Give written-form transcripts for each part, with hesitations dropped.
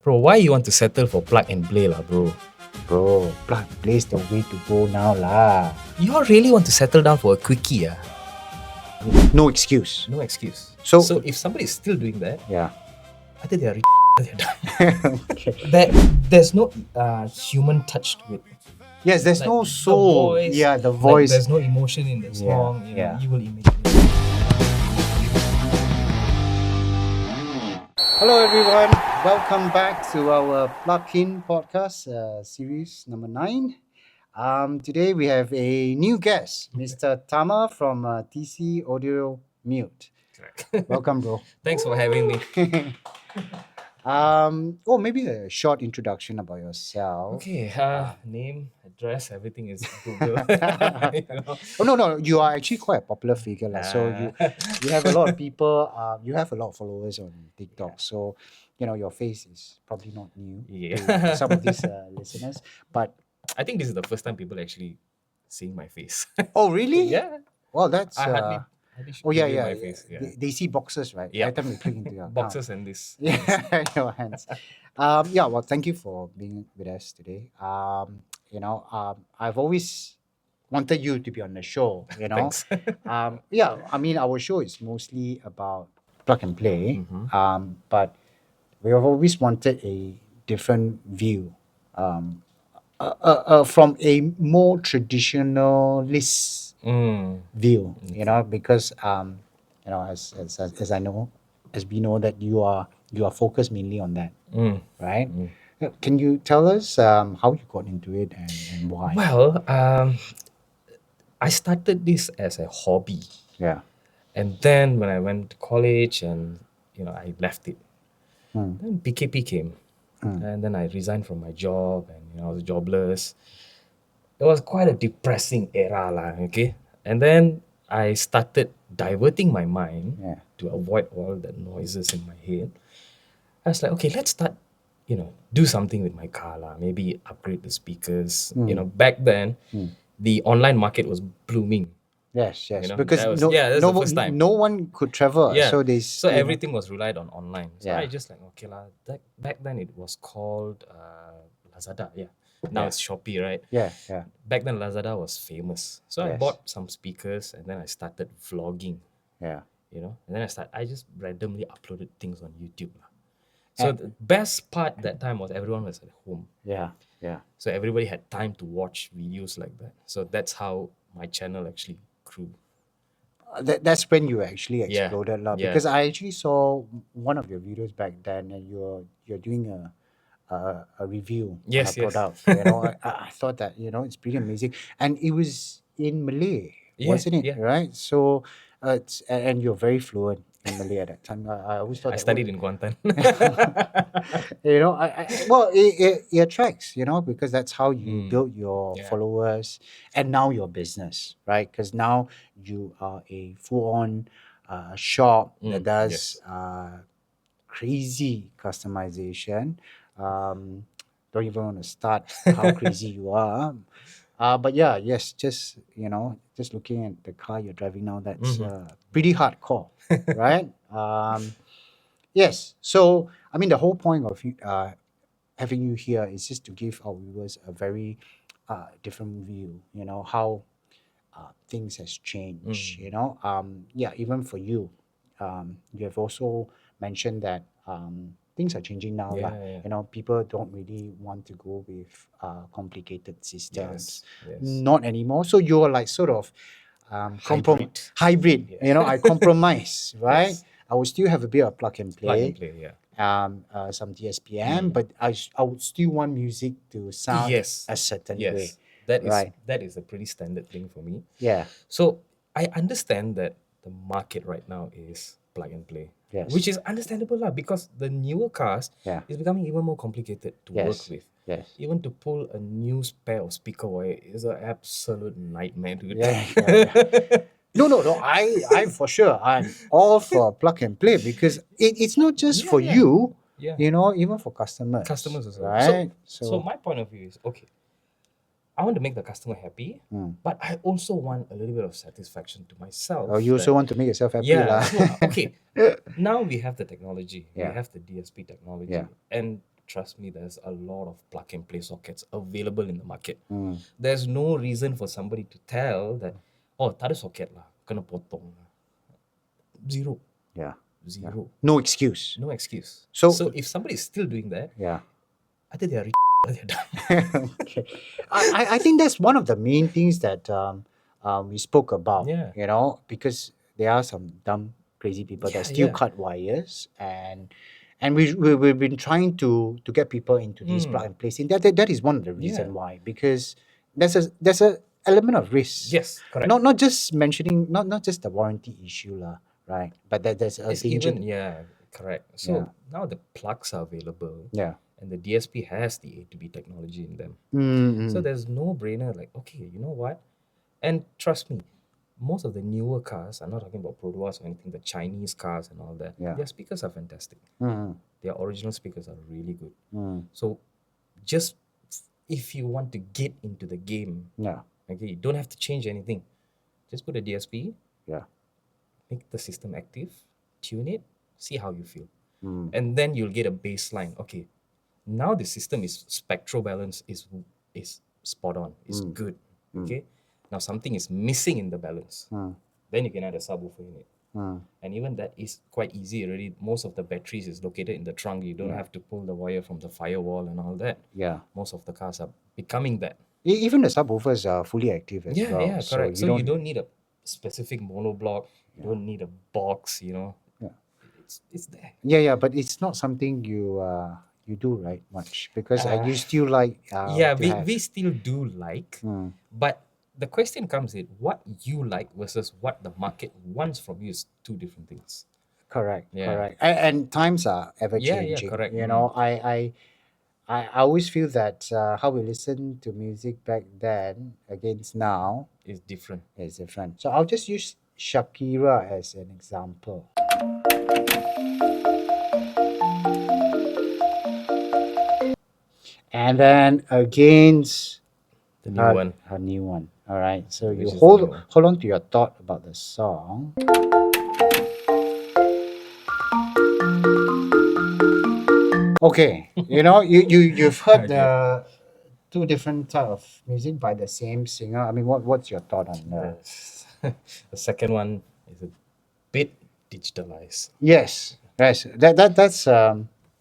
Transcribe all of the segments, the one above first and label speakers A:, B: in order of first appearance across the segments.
A: Bro, why you want to settle for plug and play lah, bro?
B: Bro, plug and play is the way to go now lah.
A: You all really want to settle down for a quickie, ah?
B: No excuse.
A: No excuse.
B: So-
A: So if somebody is still doing that,
B: Yeah.
A: either they are they're done.
B: Okay.
A: There's no human touch to it.
B: Yes, there's
A: Like,
B: no
A: the
B: soul.
A: voice,
B: Yeah, the
A: like,
B: voice.
A: there's no emotion in the
B: Yeah,
A: song.
B: yeah.
A: You will immediately.
B: Hello everyone, welcome back to our Plug-in podcast series number 9. Today we have a new guest, Mr. Tharrma from tcaudiomute.
A: Correct.
B: Welcome, bro.
A: Thanks for having me.
B: Maybe a short introduction about yourself.
A: Okay, name, address, everything is Google. You know?
B: Oh no, you are actually quite a popular figure, lah. So you have a lot of people. You have a lot of followers on TikTok. So your face is probably not new to some of these listeners. But
A: I think this is the first time people actually seeing my face.
B: oh really?
A: Yeah.
B: Well, that's.
A: I hardly
B: Oh yeah,
A: reveal
B: yeah.
A: my face. Yeah.
B: They see boxes, right?
A: Yeah.
B: Every time they click into your account.
A: Boxes and this.
B: Yeah, your hands. Well, thank you for being with us today. I've always wanted you to be on the show.
A: Thanks.
B: Our show is mostly about plug and play.
A: Mhm.
B: But we have always wanted a different view. From a more traditionalist view, because as I know, as we know that you are focused mainly on that, right? Can you tell us how you got into it and why?
A: Well, I started this as a hobby,
B: Yeah.
A: and then when I went to college and I left it.
B: Mm.
A: Then PKP came, and then I resigned from my job, and I was jobless. It was quite a depressing era, lah. Okay, and then I started diverting my mind
B: Yeah.
A: to avoid all the noises in my head. I was like, okay, let's start, do something with my car, lah. Maybe upgrade the speakers. Back then, the online market was blooming.
B: Yes.
A: You know,
B: Because
A: that was the first time.
B: no one could travel.
A: Yeah.
B: So
A: everything was relied on online. So
B: Yeah.
A: I just like, okay lah. Back then it was called Lazada. Yeah. Now
B: Yeah.
A: it's Shopee, right?
B: Yeah.
A: Back then Lazada was famous. So I
B: Yes.
A: bought some speakers and then I started vlogging.
B: Yeah.
A: And then I just randomly uploaded things on YouTube lah. So the best part that time was everyone was at home.
B: Yeah.
A: So everybody had time to watch videos like that. So that's how my channel actually grew.
B: That's when you actually
A: Yeah,
B: exploded, lah.
A: yeah.
B: Because I actually saw one of your videos back then, and you're doing a review
A: Yes,
B: on a
A: yes.
B: product. I thought that it's pretty amazing, and it was in Malay,
A: Yeah,
B: wasn't it?
A: yeah.
B: Right. So and you're very fluent in Malay at that time. I always thought
A: I
B: that,
A: studied in Kuantan.
B: it attracts, because that's how you build your
A: Yeah.
B: followers and now your business, right? Because now you are a full-on shop that does crazy customization. Don't even want to start how crazy you are. But yeah, yes, just looking at the car you're driving now, that's pretty hardcore, right? Yes. So, the whole point of having you here is just to give our viewers a very different view, how things has changed, even for you. You have also mentioned that things are changing now.
A: Yeah.
B: People don't really want to go with complicated systems.
A: Yes.
B: Not anymore. So you're like sort of
A: Hybrid.
B: hybrid.
A: Yes.
B: I compromise, right?
A: Yes.
B: I will still have a bit of plug and
A: Plug
B: play,
A: and play, yeah.
B: some DSPM, but I would still want music to sound
A: Yes.
B: a certain way.
A: Yes. That is
B: Right.
A: that is a pretty standard thing for me.
B: Yeah.
A: So I understand that the market right now is plug and play.
B: Yes.
A: Which is understandable lah, because the newer cars
B: Yeah.
A: is becoming even more complicated to work
B: Yes.
A: with.
B: Yes.
A: Even to pull a new pair of speaker wire is an absolute nightmare, dude.
B: Yeah. No. I for sure I'm all for plug and play because it's not just for
A: Yeah.
B: you,
A: Yeah.
B: even for customers.
A: Customers as well.
B: right?
A: So my point of view is, okay, I want to make the customer happy, but I also want a little bit of satisfaction to myself.
B: you also
A: that-
B: want to make yourself happy,
A: Yeah.
B: lah.
A: So, okay. Now we have the technology.
B: Yeah.
A: We have the DSP technology.
B: Yeah.
A: And trust me, there's a lot of plug and play sockets available in the market. There's no reason for somebody to tell that, oh, tak ada socket lah, kena potong. Zero.
B: Yeah.
A: Zero.
B: No excuse.
A: No excuse.
B: So-
A: So if somebody is still doing that,
B: Yeah.
A: either they are they're done.
B: Okay. I think that's one of the main things that we spoke about.
A: Yeah.
B: You know, because there are some dumb, crazy people that
A: Yeah,
B: still
A: yeah.
B: cut wires, and we've been trying to get people into these plug and play scene. That is one of the reason
A: Yeah.
B: why, because there's a element of risk.
A: Yes, correct.
B: Not just mentioning not just the warranty issue lah, right? But there's a
A: It's
B: danger.
A: even, yeah, correct. So
B: Yeah.
A: now the plugs are available,
B: Yeah.
A: and the DSP has the A to B technology in them.
B: Mm-hmm.
A: So there's no brainer like, okay, you know what? And trust me, most of the newer cars, I'm not talking about Produas or anything, the Chinese cars and all that,
B: Yeah.
A: their speakers are fantastic.
B: Mm-hmm.
A: Their original speakers are really good.
B: Mm.
A: So just if you want to get into the game,
B: Yeah.
A: okay, you don't have to change anything. Just put a DSP,
B: Yeah.
A: make the system active, tune it, see how you feel.
B: Mm.
A: And then you'll get a baseline. Okay, now the system is spectral balance is spot on, is good. Okay, now something is missing in the balance.
B: Mm.
A: Then you can add a subwoofer in it.
B: Mm.
A: And even that is quite easy already. Most of the batteries is located in the trunk. You don't have to pull the wire from the firewall and all that.
B: Yeah.
A: Most of the cars are becoming that.
B: Even the subwoofers are fully active as well.
A: Yeah, correct. So
B: don't,
A: you don't need a specific monoblock. You don't need a box, you know.
B: Yeah.
A: It's there.
B: Yeah, but it's not something you do right much, because you still like
A: Yeah,
B: to
A: we,
B: have.
A: we still do like,
B: Mm.
A: but the question comes in what you like versus what the market wants from you is two different things.
B: Correct.
A: Yeah.
B: Correct. And times are ever
A: Yeah,
B: changing.
A: correct.
B: You know, I always feel that how we listen to music back then against now
A: It's different.
B: is different. So I'll just use Shakira as an example. And then against
A: The new one.
B: her new one. All right. So
A: Which
B: you
A: is the
B: hold
A: new one.
B: hold on to your thought about the song. Okay, you know, you've heard the two different type of music by the same singer. I mean, what's your thought on that?
A: The second one is a bit digitalized.
B: Yes, that's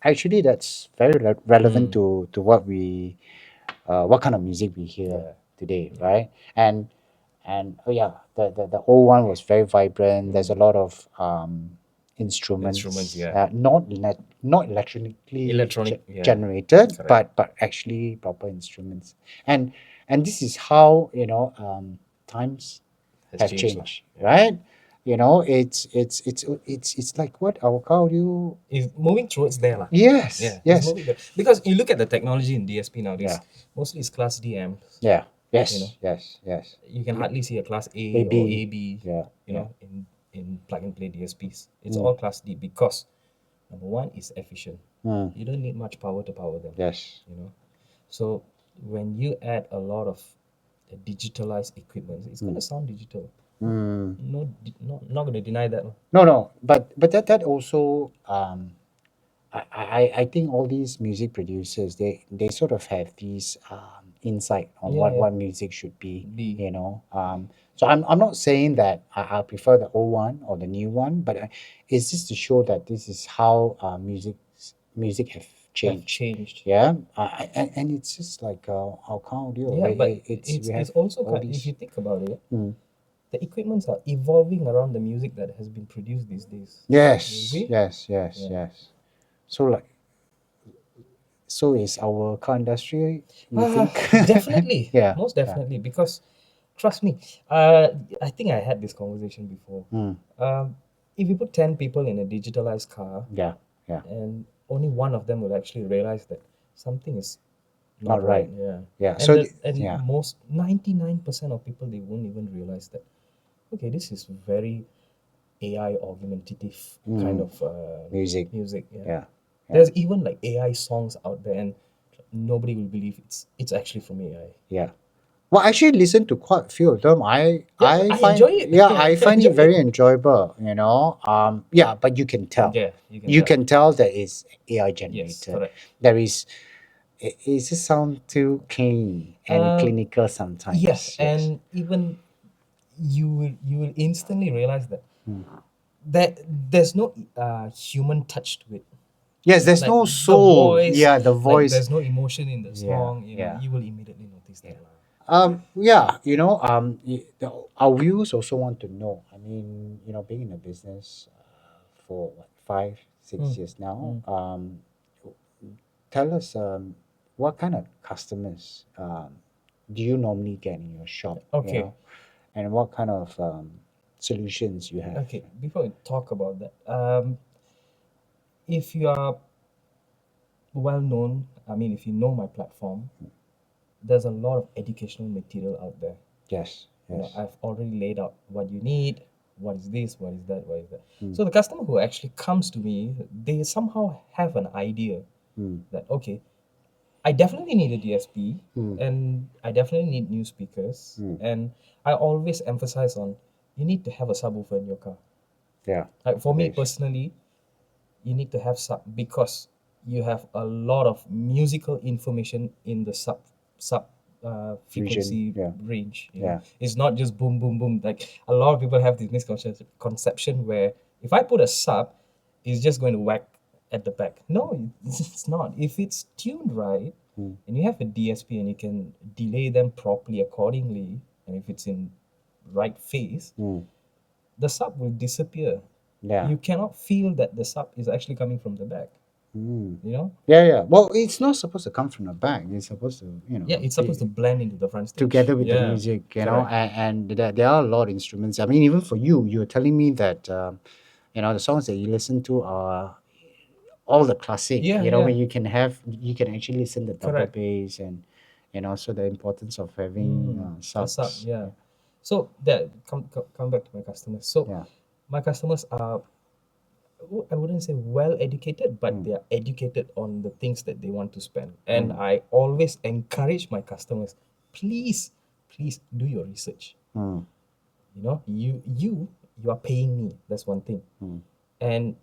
B: actually that's very relevant to what we what kind of music we hear
A: Yeah.
B: today, right? And oh yeah, the old one was very vibrant. There's a lot of instruments,
A: yeah.
B: not electronically
A: Electronic, yeah.
B: generated,
A: Correct.
B: but actually proper instruments. And this is how, you know, times
A: Has
B: have
A: changed lah.
B: changed, right? You know, it's like what our audio.
A: It's moving towards there. Lah.
B: Yes,
A: Yeah,
B: yes,
A: it's moving there. Because you look at the technology in DSP nowadays,
B: Yeah.
A: mostly it's class D amps.
B: yeah, yes,
A: You know.
B: yes.
A: You can hardly see a class A
B: AB.
A: or AB,
B: Yeah,
A: you know, in plug and play DSPs. It's
B: Mm.
A: all class D because number one is efficient.
B: Mm,
A: You don't need much power to power them.
B: yes.
A: You know. So when you add a lot of the digitalized equipment, it's gonna sound digital.
B: Mm.
A: Not gonna deny that. Lah.
B: No, but that also I think all these music producers, they sort of have these insight on
A: Yeah,
B: what music should be, you know. So I'm not saying that I prefer the old one or the new one, but it's just to show that this is how music have
A: Have
B: changed.
A: changed.
B: Yeah, and it's just like our car audio.
A: Yeah, but
B: we have
A: it's also
B: all
A: if
B: these.
A: you think about it,
B: Mm.
A: the equipments are evolving around the music that has been produced these days.
B: Yes,
A: see?
B: yes.
A: Yeah.
B: So like, so is our car industry, you
A: Ah,
B: think?
A: definitely.
B: Yeah,
A: Most
B: yeah.
A: definitely. Because trust me, I think I had this conversation before.
B: Mm,
A: If you put 10 people in a digitalized car
B: yeah,
A: and only one of them will actually realize that something is
B: Not right.
A: Yeah.
B: yeah.
A: And,
B: So
A: and most 99% of people they won't even realize that. Okay, this is very AI augmentative kind of
B: music.
A: Music.
B: Yeah,
A: There's even like AI songs out there, and nobody will believe it's actually from AI.
B: yeah. Well, I actually listen to quite a few of them. I
A: I
B: find
A: enjoy it.
B: yeah, I find it
A: Enjoy
B: very
A: it.
B: enjoyable. Yeah, but you can tell.
A: Yeah, you can
B: You
A: tell.
B: can tell that it's AI
A: Yes,
B: generated.
A: correct.
B: There is it just sound too clean and
A: Um,
B: clinical
A: yes,
B: sometimes. Yes.
A: and even you will instantly realize that
B: Mm.
A: there's no human touch to it.
B: Yes, there's
A: Like
B: no
A: the
B: soul.
A: voice,
B: Yeah, the
A: like
B: voice.
A: there's no emotion in the
B: Yeah,
A: song.
B: yeah.
A: You will immediately notice
B: Yeah.
A: that. Lah.
B: Yeah, our viewers also want to know. I mean, being in a business for what, 5, 6 years now,
A: Mm.
B: tell us what kind of customers do you normally get in your shop,
A: Okay.
B: and what kind of solutions you have.
A: Okay, before we talk about that, if you are well known, I mean, if you know my platform, there's a lot of educational material out there.
B: Yes, yes.
A: I've already laid out what you need, what is this, what is that, what is that.
B: Mm.
A: So the customer who actually comes to me, they somehow have an idea
B: Mm.
A: that, okay, I definitely need a DSP
B: Mm.
A: and I definitely need new speakers.
B: Mm.
A: And I always emphasize on you need to have a subwoofer in your car.
B: Yeah.
A: Like for me
B: Yes.
A: personally, you need to have sub because you have a lot of musical information in the sub frequency
B: Yeah.
A: range.
B: Yeah.
A: It's not just boom boom boom. Like a lot of people have this misconception where if I put a sub, it's just going to whack at the back. No, it's not. If it's tuned right,
B: Mm.
A: and you have a DSP and you can delay them properly accordingly, and if it's in right phase,
B: Mm.
A: the sub will disappear.
B: Yeah.
A: You cannot feel that the sub is actually coming from the back.
B: Mm.
A: You know?
B: Yeah. Well, it's not supposed to come from the back. It's supposed to,
A: Yeah, it's supposed to blend into the front stage.
B: together with the
A: Yeah,
B: music,
A: correct.
B: and there are a lot of instruments. I mean, even for you're telling me that the songs that you listen to are all the classic.
A: Yeah,
B: When
A: yeah.
B: you can actually listen to double
A: Correct.
B: bass, and so the importance of having
A: A
B: subs.
A: sub, yeah. So that come back to my customers. So
B: Yeah.
A: my customers are, I wouldn't say well educated, but
B: Mm.
A: they are educated on the things that they want to spend. And
B: Mm.
A: I always encourage my customers, please, please do your research.
B: Mm.
A: You are paying me. That's one thing.
B: Mm.
A: And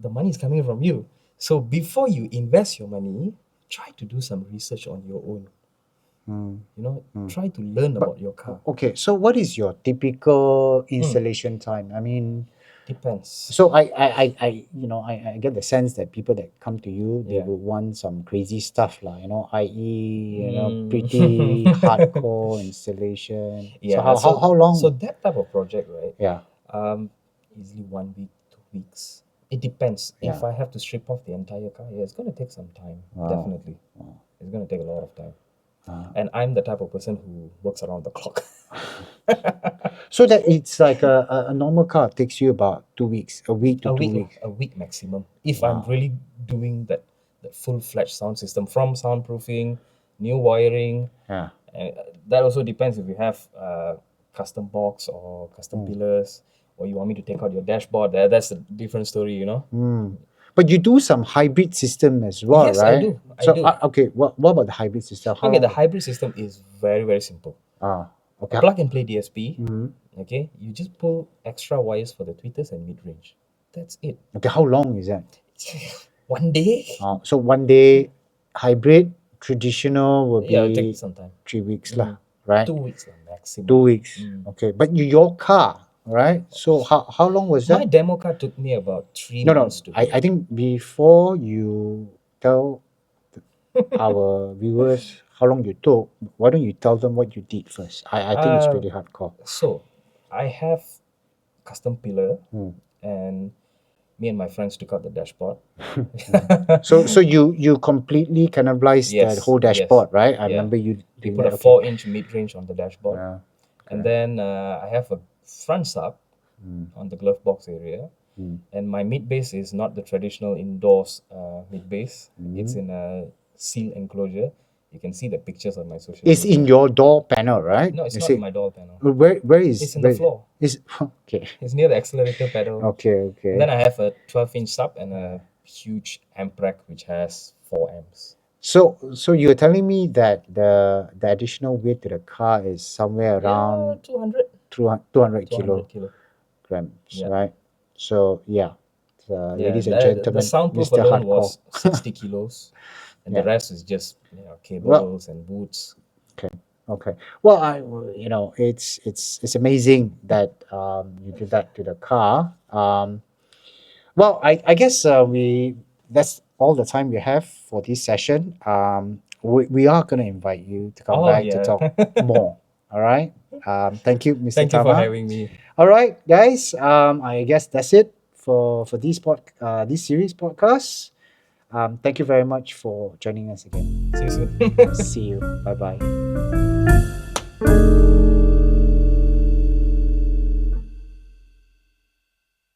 A: the money is coming from you. So before you invest your money, try to do some research on your own.
B: Mm.
A: Try to learn about your car.
B: Okay, so what is your typical installation time? I mean,
A: Depends.
B: so I get the sense that people that come to you, they
A: Yeah.
B: will want some crazy stuff, lah. I.e.,
A: Mm.
B: pretty hardcore installation.
A: Yeah.
B: So how long?
A: So that type of project, right?
B: Yeah.
A: Easily 1 week, 2 weeks. It depends. If
B: Yeah.
A: I have to strip off the entire car, yeah, it's going to take some time.
B: Wow.
A: Definitely.
B: Wow.
A: It's going to take a lot of time.
B: Uh,
A: And I'm the type of person who works around the clock.
B: so that it's like a normal car takes you about 2 weeks, a week to
A: a
B: 2 weeks.
A: week, a week maximum. If I'm
B: Wow.
A: really doing that full-fledged sound system from soundproofing, new wiring,
B: Yeah.
A: and that also depends if you have custom box or custom pillars, or you want me to take out your dashboard. That's a different story,
B: Mm. But you do some hybrid system as well,
A: Yes, I
B: right?
A: do. I
B: So
A: do.
B: okay, what about the hybrid system? How
A: Okay, the
B: long?
A: hybrid system is very, very simple.
B: Okay.
A: Plug and play DSP.
B: Mhm.
A: Okay, you just pull extra wires for the tweeters and mid range. That's it.
B: Okay, how long is that?
A: 1 day.
B: So 1 day hybrid traditional will
A: Yeah, it'll
B: be
A: take some time.
B: 3 weeks lah, right?
A: 2 weeks maximum.
B: 2 weeks. Okay, but your car, right? So how long was
A: My
B: that?
A: demo car took me about 3
B: No,
A: months to
B: I think before you tell our viewers how long you took, why don't you tell them what you did first? I think it's pretty hardcore.
A: So, I have custom pillar,
B: Mm.
A: and me and my friends took out the dashboard.
B: So you completely cannibalized that
A: Yes,
B: whole
A: yes,
B: dashboard, right? I
A: yeah.
B: remember you
A: We
B: doing
A: put a
B: that.
A: 4-inch mid range on the dashboard,
B: Yeah.
A: and then I have a front sub on the glove box area. And my mid base is not the traditional indoors mid base. It's in a seal enclosure. You can see the pictures on my social
B: It's
A: media.
B: in your door panel, right?
A: No, it's
B: You
A: not
B: see-
A: in my door panel.
B: Where is
A: It's in the floor.
B: Is okay.
A: It's near the accelerator pedal.
B: Okay.
A: And then I have a 12-inch sub and a huge amp rack which has 4 amps.
B: So you're telling me that the additional weight to the car is somewhere
A: Yeah,
B: around
A: 200,
B: 200
A: 200 kilo.
B: kilograms,
A: Yeah.
B: right? So yeah,
A: Yeah,
B: ladies and
A: the
B: gentlemen,
A: soundproof
B: Mr.
A: alone
B: Hardcore.
A: was 60 kilos, and the
B: Yeah.
A: rest is just
B: Well,
A: cables and boots.
B: okay, okay. Well, it's amazing that you did that to the car. Well, I guess we that's all the time we have for this session. We are going to invite you to come
A: Oh
B: back to
A: yeah.
B: talk more. All right. Thank you, Mr.
A: Thank you for
B: Tharrma.
A: having me.
B: All right, guys. I guess that's it for this series podcast. Thank you very much for joining us again.
A: See you soon.
B: See you. Bye bye.